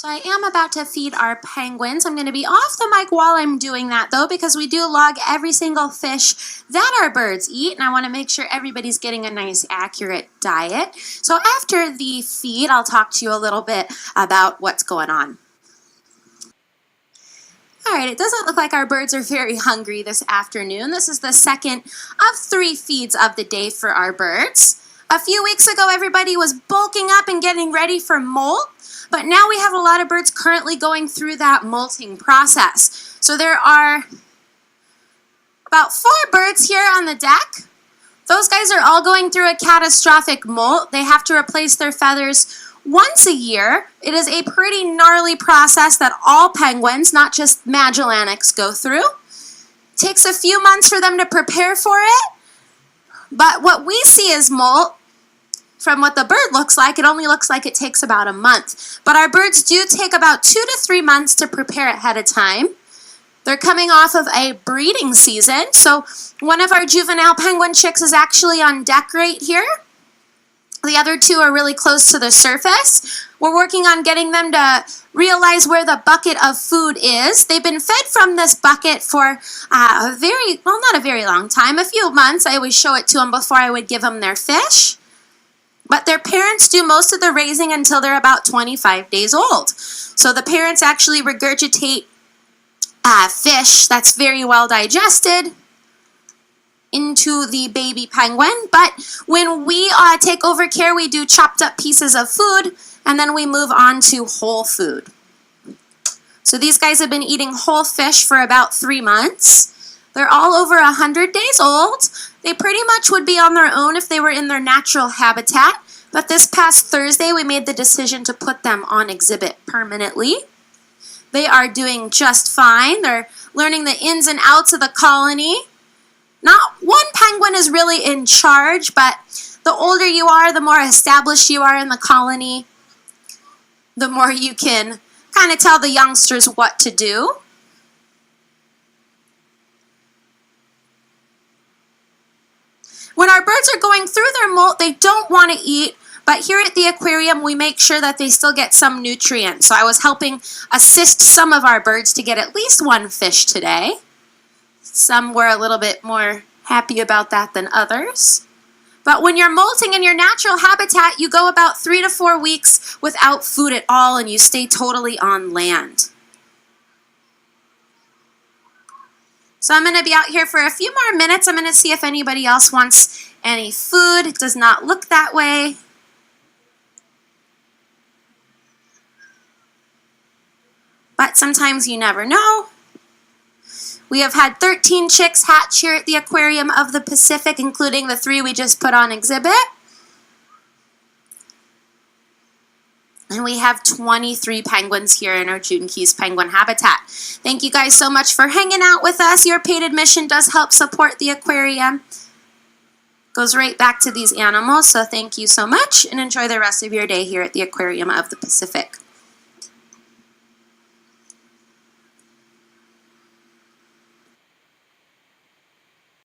So I am about to feed our penguins. I'm going to be off the mic while I'm doing that though, because we do log every single fish that our birds eat, and I want to make sure everybody's getting a nice accurate diet. So after the feed, I'll talk to you a little bit about what's going on. All right, it doesn't look like our birds are very hungry this afternoon. This is the second of 3 feeds of the day for our birds. A few weeks ago, everybody was bulking up and getting ready for molt. But now we have a lot of birds currently going through that molting process. So there are about 4 birds here on the deck. Those guys are all going through a catastrophic molt. They have to replace their feathers once a year. It is a pretty gnarly process that all penguins, not just Magellanics, go through. It takes a few months for them to prepare for it. But what we see as molt, from what the bird looks like, it only looks like it takes about a month. But our birds do take about 2 to 3 months to prepare ahead of time. They're coming off of a breeding season, so one of our juvenile penguin chicks is actually on deck right here. The other 2 are really close to the surface. We're working on getting them to realize where the bucket of food is. They've been fed from this bucket for not a very long time, a few months. I always show it to them before I would give them their fish. But their parents do most of the raising until they're about 25 days old. So the parents actually regurgitate fish that's very well digested into the baby penguin. But when we take over care, we do chopped up pieces of food, and then we move on to whole food. So these guys have been eating whole fish for about 3 months. They're all over 100 days old. They pretty much would be on their own if they were in their natural habitat, but this past Thursday we made the decision to put them on exhibit permanently. They are doing just fine. They're learning the ins and outs of the colony. Not one penguin is really in charge, but the older you are, the more established you are in the colony, the more you can kind of tell the youngsters what to do. When our birds are going through their molt, they don't want to eat, but here at the aquarium, we make sure that they still get some nutrients. So I was helping assist some of our birds to get at least 1 fish today. Some were a little bit more happy about that than others. But when you're molting in your natural habitat, you go about 3 to 4 weeks without food at all, and you stay totally on land. So I'm going to be out here for a few more minutes. I'm going to see if anybody else wants any food. It does not look that way. But sometimes you never know. We have had 13 chicks hatch here at the Aquarium of the Pacific, including the 3 we just put on exhibit. And we have 23 penguins here in our June Keys penguin habitat. Thank you guys so much for hanging out with us. Your paid admission does help support the aquarium. Goes right back to these animals, so thank you so much, and enjoy the rest of your day here at the Aquarium of the Pacific.